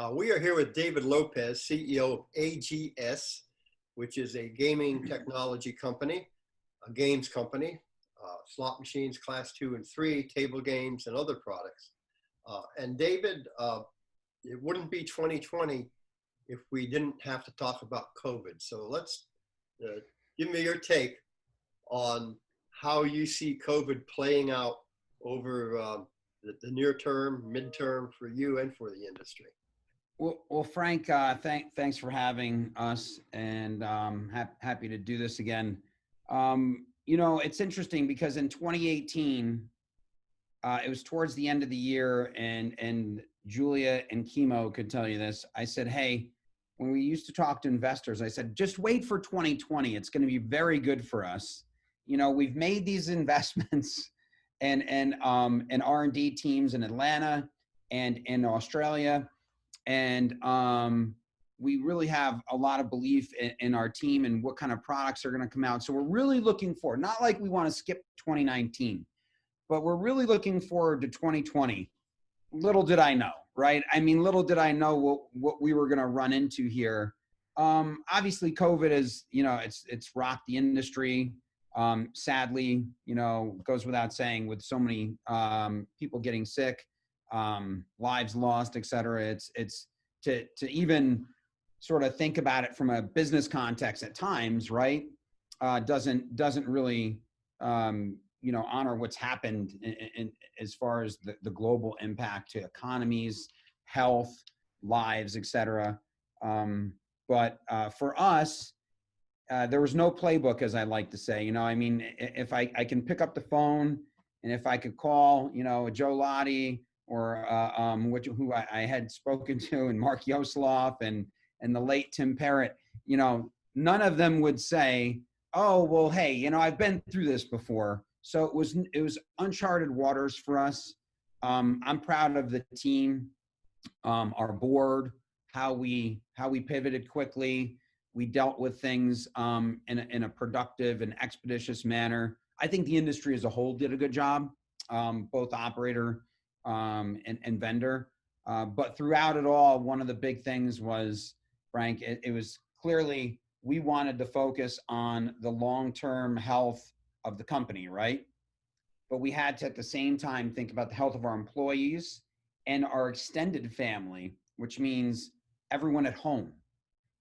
We are here with David Lopez, CEO of AGS, which is a gaming technology company, a games company, slot machines, class 2 and 3, table games, and other products. And David, it wouldn't be 2020 if we didn't have to talk about COVID. So let's give me your take on how you see COVID playing out over the near term, midterm for you and for the industry. Well, Frank, thanks for having us, and happy to do this again. You know, it's interesting because in 2018, it was towards the end of the year, and Julia and Chemo could tell you this. I said, hey, when we used to talk to investors, I said, just wait for 2020. It's going to be very good for us. You know, we've made these investments and R&D teams in Atlanta and in Australia. And we really have a lot of belief in our team and what kind of products are going to come out. So we're really looking forward, not like we want to skip 2019, but we're really looking forward to 2020. Little did I know, right? I mean, little did I know what we were going to run into here. Obviously, COVID is, you know, it's rocked the industry. Sadly, you know, goes without saying with so many people getting sick, lives lost, et cetera. It's to even sort of think about it from a business context at times, right? Doesn't really, you know, honor what's happened in as far as the global impact to economies, health, lives, et cetera. But for us, there was no playbook, as I like to say. You know, I mean, if I can pick up the phone and if I could call, you know, Joe Lottie or who I had spoken to, and Mark Yosloff and the late Tim Parrott, you know, none of them would say, oh, well, hey, you know, I've been through this before. So it was uncharted waters for us. I'm proud of the team, our board, how we pivoted quickly. We dealt with things in a productive and expeditious manner. I think the industry as a whole did a good job, both operator and vendor. But throughout it all, one of the big things was, Frank, it was clearly we wanted to focus on the long-term health of the company, right? But we had to, at the same time, think about the health of our employees and our extended family, which means everyone at home.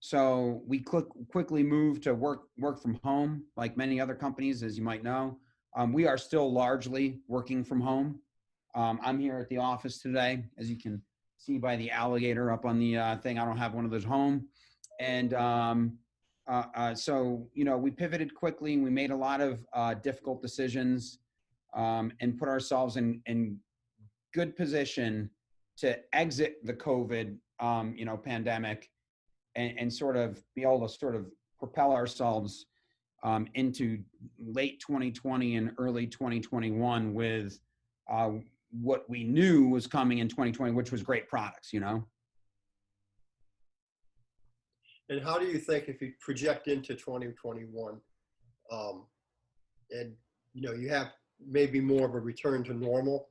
So we quickly moved to work from home, like many other companies, as you might know. We are still largely working from home. I'm here at the office today, as you can see by the alligator up on the thing. I don't have one of those home. And so, you know, we pivoted quickly and we made a lot of difficult decisions and put ourselves in good position to exit the COVID, you know, pandemic and sort of be able to sort of propel ourselves into late 2020 and early 2021 with what we knew was coming in 2020, which was great products, you know? And how do you think, if you project into 2021, and you know, you have maybe more of a return to normal,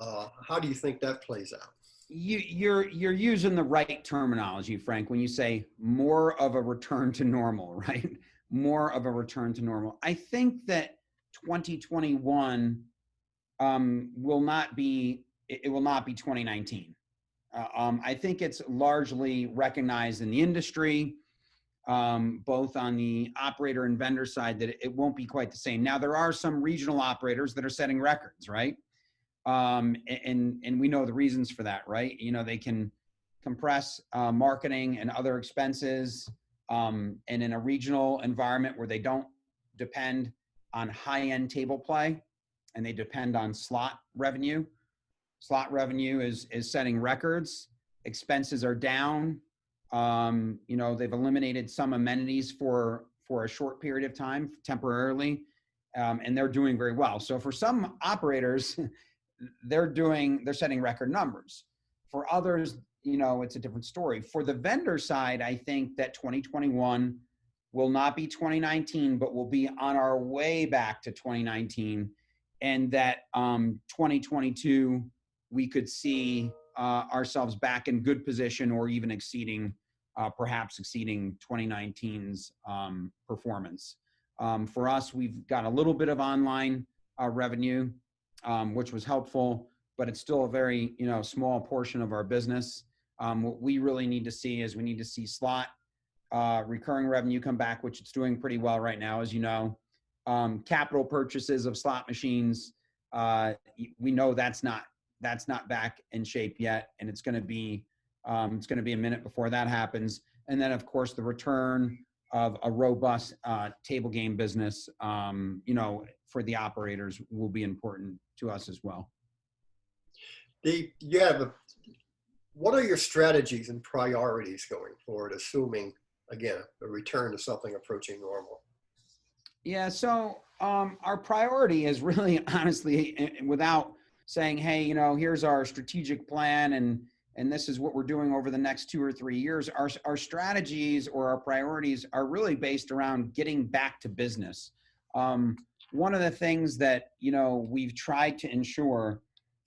how do you think that plays out? You're using the right terminology, Frank, when you say more of a return to normal, right? More of a return to normal. I think that 2021 will not be 2019. I think it's largely recognized in the industry, both on the operator and vendor side, that it won't be quite the same. Now, there are some regional operators that are setting records, right? And we know the reasons for that, right? You know, they can compress marketing and other expenses, and in a regional environment where they don't depend on high-end table play and they depend on slot revenue. Slot revenue is setting records. Expenses are down. You know, they've eliminated some amenities for a short period of time temporarily, and they're doing very well. So for some operators, they're setting record numbers. For others, you know, it's a different story. For the vendor side, I think that 2021 will not be 2019, but will be on our way back to 2019, and that 2022 we could see ourselves back in good position or even perhaps exceeding 2019's performance. For us, we've got a little bit of online revenue, which was helpful, but it's still a very small portion of our business. What we really need to see is we need to see slot recurring revenue come back, which it's doing pretty well right now, as you know. Capital purchases of slot machines, we know that's not back in shape yet, and it's going to be a minute before that happens. And then, of course, the return of a robust table game business, for the operators will be important to us as well. What are your strategies and priorities going forward, assuming, again, a return to something approaching normal? Yeah, so our priority is really, honestly, without saying, hey, here's our strategic plan and this is what we're doing over the next 2 or 3 years, our strategies or our priorities are really based around getting back to business. One of the things that, we've tried to ensure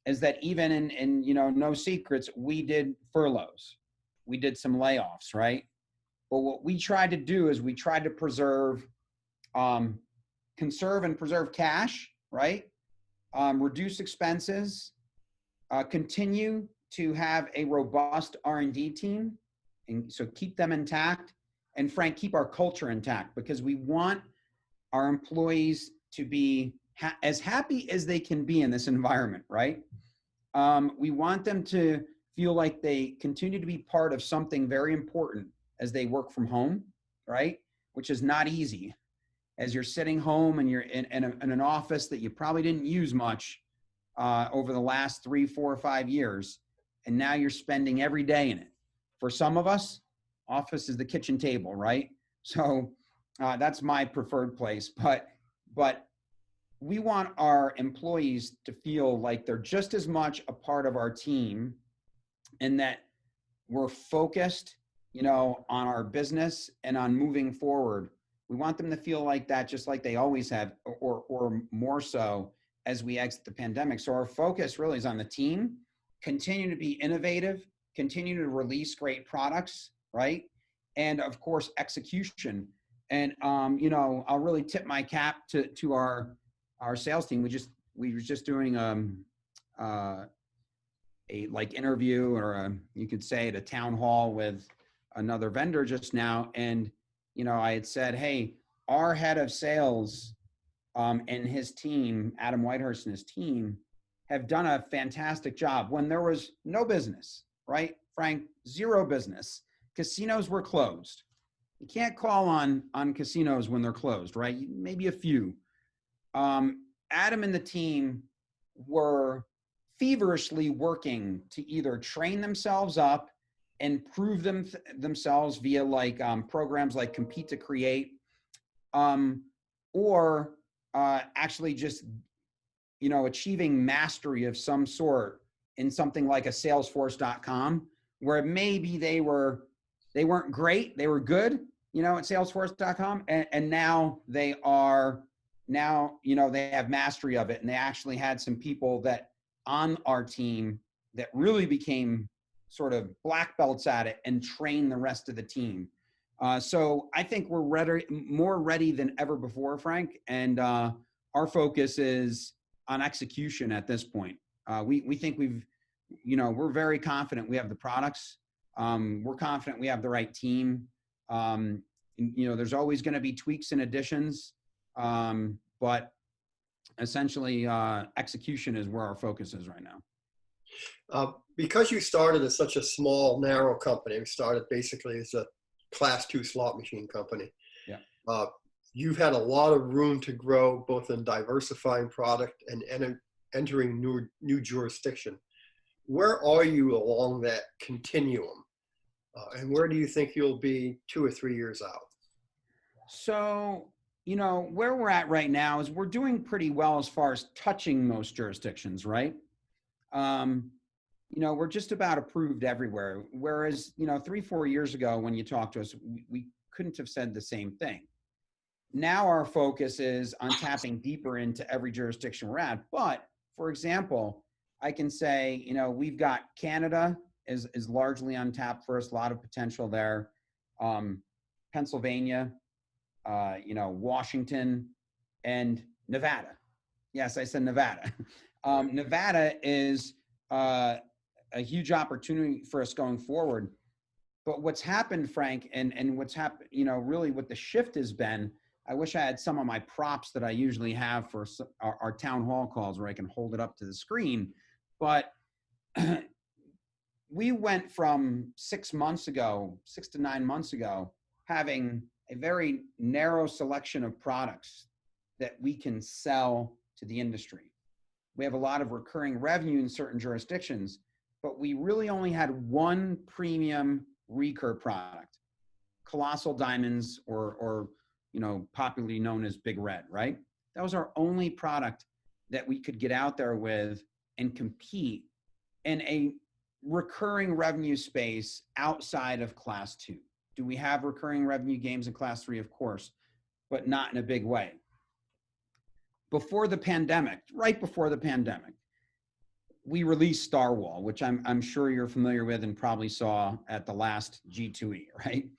is that even in no secrets, we did furloughs. We did some layoffs, right? But what we tried to do is we tried to conserve and preserve cash, right? Reduce expenses, continue to have a robust R&D team, and so keep them intact. And Frank, keep our culture intact, because we want our employees to be as happy as they can be in this environment, right? We want them to feel like they continue to be part of something very important as they work from home, right? Which is not easy. As you're sitting home and you're in an office that you probably didn't use much over the last 3, 4, or 5 years, and now you're spending every day in it. For some of us, office is the kitchen table, right? So that's my preferred place. But we want our employees to feel like they're just as much a part of our team, and that we're focused, on our business and on moving forward. We want them to feel like that, just like they always have, or more so as we exit the pandemic. So our focus really is on the team, continue to be innovative, continue to release great products, right? And of course, execution. And, I'll really tip my cap to our sales team. We were just doing a interview, or you could say at a town hall with another vendor just now. And, I had said, hey, our head of sales and his team, Adam Whitehurst and his team, have done a fantastic job when there was no business, right? Frank, zero business. Casinos were closed. You can't call on casinos when they're closed, right? Maybe a few. Adam and the team were feverishly working to either train themselves up and prove themselves via programs like Compete to Create, or actually just achieving mastery of some sort in something like a Salesforce.com, where maybe they weren't great, they were good, at Salesforce.com, and now they have mastery of it, and they actually had some people that on our team that really became sort of black belts at it and train the rest of the team. So I think we're more ready than ever before, Frank. And our focus is on execution at this point. We think we're very confident we have the products. We're confident we have the right team. There's always going to be tweaks and additions, but essentially execution is where our focus is right now. Because you started as such a small, narrow company, you started basically as a class 2 slot machine company. Yeah. You've had a lot of room to grow, both in diversifying product and entering new jurisdiction. Where are you along that continuum? And where do you think you'll be 2 or 3 years out? So, where we're at right now is we're doing pretty well as far as touching most jurisdictions, right? We're just about approved everywhere. Whereas, 3, 4 years ago, when you talked to us, we couldn't have said the same thing. Now our focus is on tapping deeper into every jurisdiction we're at. But for example, I can say, we've got Canada is largely untapped for us, a lot of potential there. Pennsylvania, Washington, and Nevada. Yes, I said Nevada. Nevada is a huge opportunity for us going forward. But what's happened, Frank, and what's happened, really what the shift has been, I wish I had some of my props that I usually have for our town hall calls where I can hold it up to the screen. But we went from 6 to 9 months ago, having a very narrow selection of products that we can sell to the industry. We have a lot of recurring revenue in certain jurisdictions, but we really only had one premium recur product, Colossal Diamonds, or popularly known as Big Red, right? That was our only product that we could get out there with and compete in a recurring revenue space outside of Class 2. Do we have recurring revenue games in Class 3? Of course, but not in a big way. Before the pandemic, right before the pandemic, we released Star Wall, which I'm sure you're familiar with and probably saw at the last G2E, right?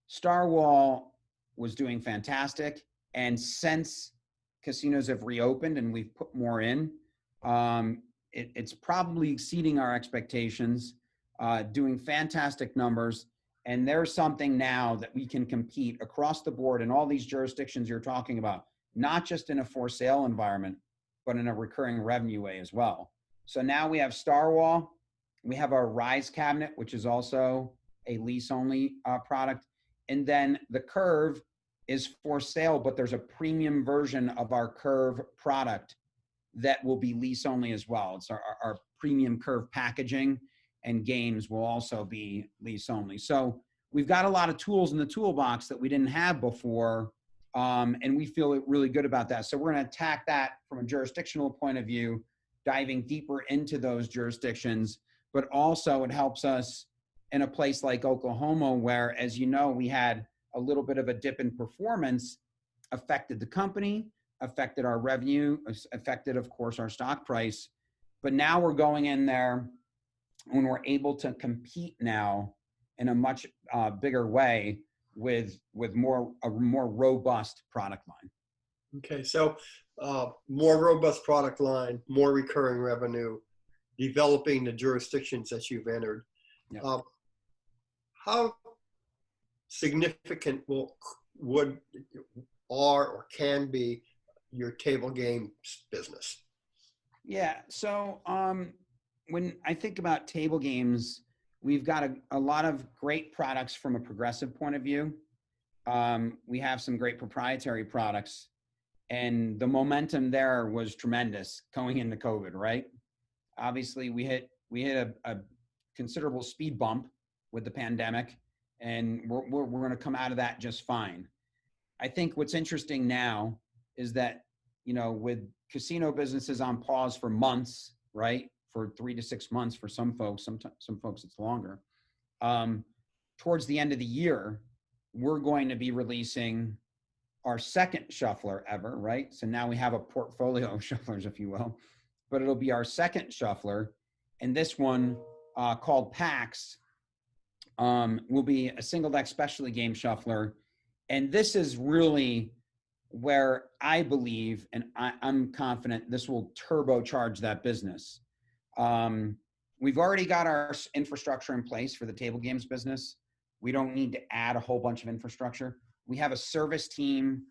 Star Wall was doing fantastic. And since casinos have reopened and we've put more in, it's probably exceeding our expectations, doing fantastic numbers. And there's something now that we can compete across the board in all these jurisdictions you're talking about, not just in a for sale environment, but in a recurring revenue way as well. So now we have Star Wall, we have our Rise cabinet, which is also a lease only product. And then the Curve is for sale, but there's a premium version of our Curve product that will be lease only as well. It's our premium Curve packaging, and games will also be lease only. So we've got a lot of tools in the toolbox that we didn't have before. And we feel really good about that. So we're going to attack that from a jurisdictional point of view, diving deeper into those jurisdictions, but also it helps us in a place like Oklahoma, where, as you know, we had a little bit of a dip in performance, affected the company, affected our revenue, affected, of course, our stock price. But now we're going in there when we're able to compete now in a much bigger way with a more robust product line. Okay, so more robust product line, more recurring revenue, developing the jurisdictions that you've entered. Yep. How significant would or can be your table games business? Yeah, so when I think about table games, we've got a lot of great products from a progressive point of view. We have some great proprietary products, and the momentum there was tremendous going into COVID, right? Obviously, we hit a considerable speed bump with the pandemic, and we're going to come out of that just fine. I think what's interesting now is that, with casino businesses on pause for months, right? For 3 to 6 months for some folks, some folks it's longer. Towards the end of the year, we're going to be releasing our second shuffler ever, right? So now we have a portfolio of shufflers, if you will, but it'll be our second shuffler. And this one, called PAX, will be a single deck specialty game shuffler. And this is really where I believe, and I'm confident, this will turbocharge that business. We've already got our infrastructure in place for the table games business. We don't need to add a whole bunch of infrastructure. We have a service team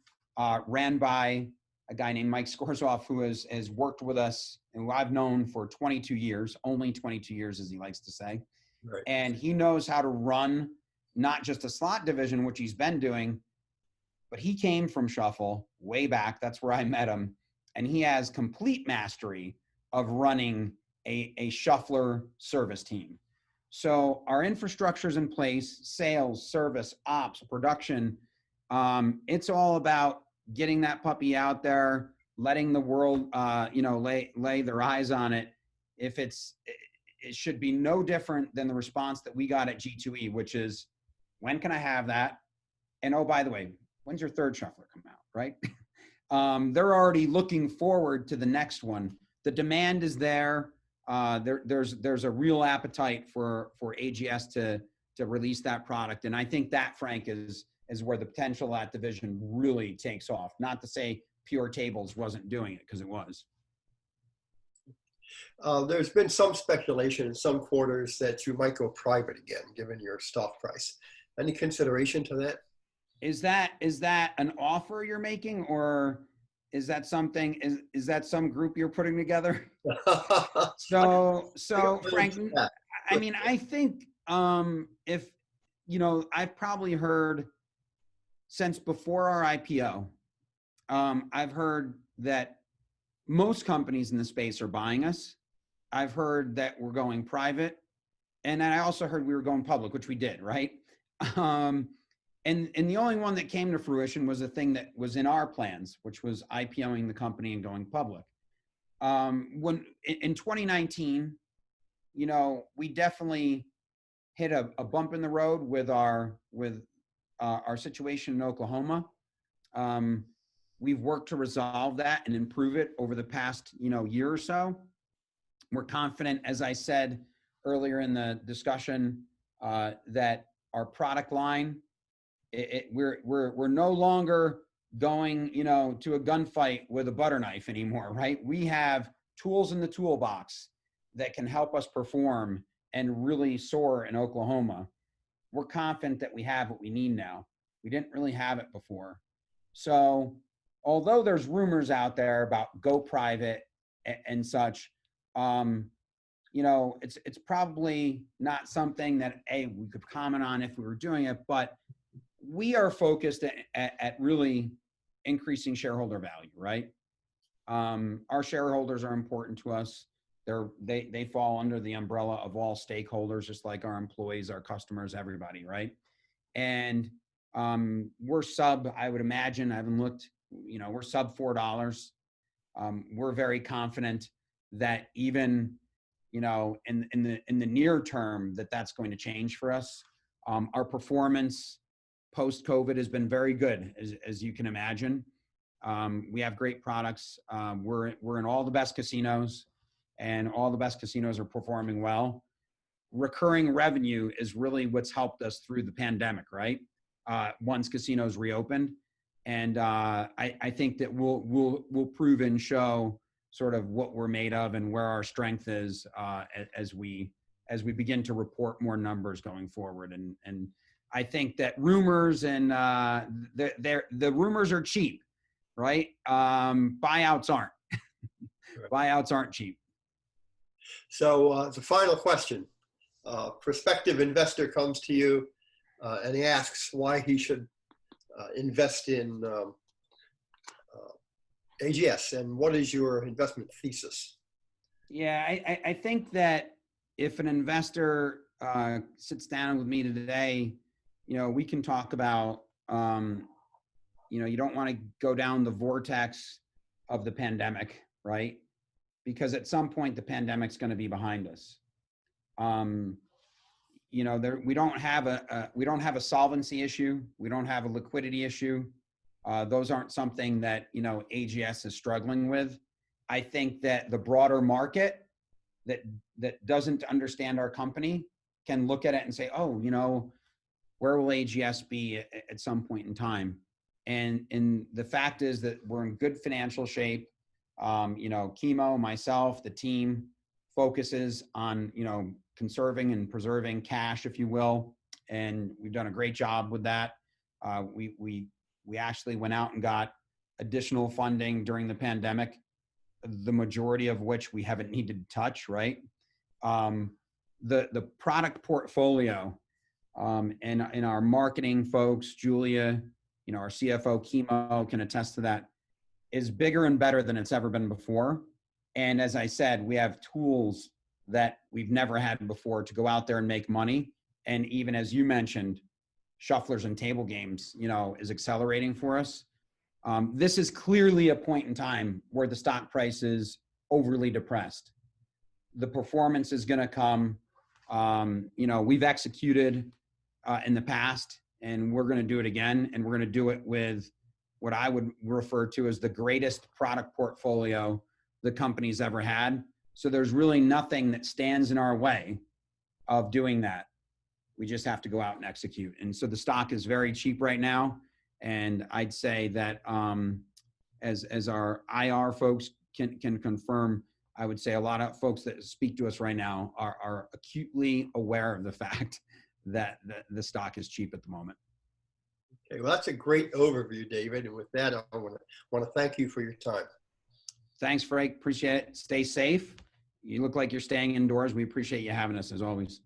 ran by a guy named Mike Skorzoff, who has worked with us and who I've known for 22 years, only 22 years, as he likes to say. Right. And he knows how to run not just a slot division, which he's been doing, but he came from Shuffle way back. That's where I met him. And he has complete mastery of running a shuffler service team. So our infrastructure is in place, sales, service, ops, production. It's all about getting that puppy out there, letting the world, lay their eyes on it. It should be no different than the response that we got at G2E, which is, when can I have that? And oh, by the way, when's your third shuffler come out, right? They're already looking forward to the next one. the demand is there. There's a real appetite for AGS to release that product. And I think that, Frank, is where the potential of that division really takes off. Not to say Pure Tables wasn't doing it, because it was. There's been some speculation in some quarters that you might go private again, given your stock price. Any consideration to that? Is that an offer you're making, or is that something, is that some group you're putting together? So Frank, I mean, I think if, I've probably heard since before our IPO, I've heard that most companies in the space are buying us. I've heard that we're going private. And then I also heard we were going public, which we did, right? And the only one that came to fruition was a thing that was in our plans, which was IPOing the company and going public. When in 2019, we definitely hit a bump in the road with our situation in Oklahoma. We've worked to resolve that and improve it over the past, year or so. We're confident, as I said earlier in the discussion, that our product line, we're no longer going, to a gunfight with a butter knife anymore, right? We have tools in the toolbox that can help us perform and really soar in Oklahoma. We're confident that we have what we need now. We didn't really have it before. So although there's rumors out there about go private and such, it's probably not something that we could comment on if we were doing it, but we are focused at really increasing shareholder value, right? Our shareholders are important to us. They fall under the umbrella of all stakeholders, just like our employees, our customers, everybody, right? And we're I would imagine, I haven't looked, we're sub $4. We're very confident that even, in the near term, that's going to change for us. Our performance post-COVID has been very good, as you can imagine. We have great products. We're in all the best casinos, and all the best casinos are performing well. Recurring revenue is really what's helped us through the pandemic, right? Once casinos reopened. And I think that we'll prove and show sort of what we're made of and where our strength is as we begin to report more numbers going forward. And I think that rumors and the rumors are cheap, right? Buyouts aren't. Buyouts aren't cheap. So the final question, prospective investor comes to you and he asks why he should invest in AGS, and what is your investment thesis? Yeah, I think that if an investor sits down with me today, we can talk about, you don't want to go down the vortex of the pandemic, right? Because at some point the pandemic's going to be behind us. We don't have a solvency issue. We don't have a liquidity issue. Those aren't something that, AGS is struggling with. I think that the broader market that doesn't understand our company can look at it and say, oh, where will AGS be at some point in time? And the fact is that we're in good financial shape. Chemo, myself, the team focuses on, conserving and preserving cash, if you will. And we've done a great job with that. We actually went out and got additional funding during the pandemic, the majority of which we haven't needed to touch, right? The product portfolio, and our marketing folks, Julia, our CFO, Chemo, can attest to that, is bigger and better than it's ever been before. And as I said, we have tools that we've never had before to go out there and make money. And even as you mentioned, shufflers and table games, is accelerating for us. This is clearly a point in time where the stock price is overly depressed. The performance is going to come. We've executed in the past, and we're going to do it again. And we're going to do it with what I would refer to as the greatest product portfolio the company's ever had. So there's really nothing that stands in our way of doing that. We just have to go out and execute. And so the stock is very cheap right now. And I'd say that as our IR folks can confirm, I would say a lot of folks that speak to us right now are acutely aware of the fact that the stock is cheap at the moment. Okay, well, that's a great overview, David. And with that, I want to thank you for your time. Thanks, Frank. Appreciate it. Stay safe. You look like you're staying indoors. We appreciate you having us as always.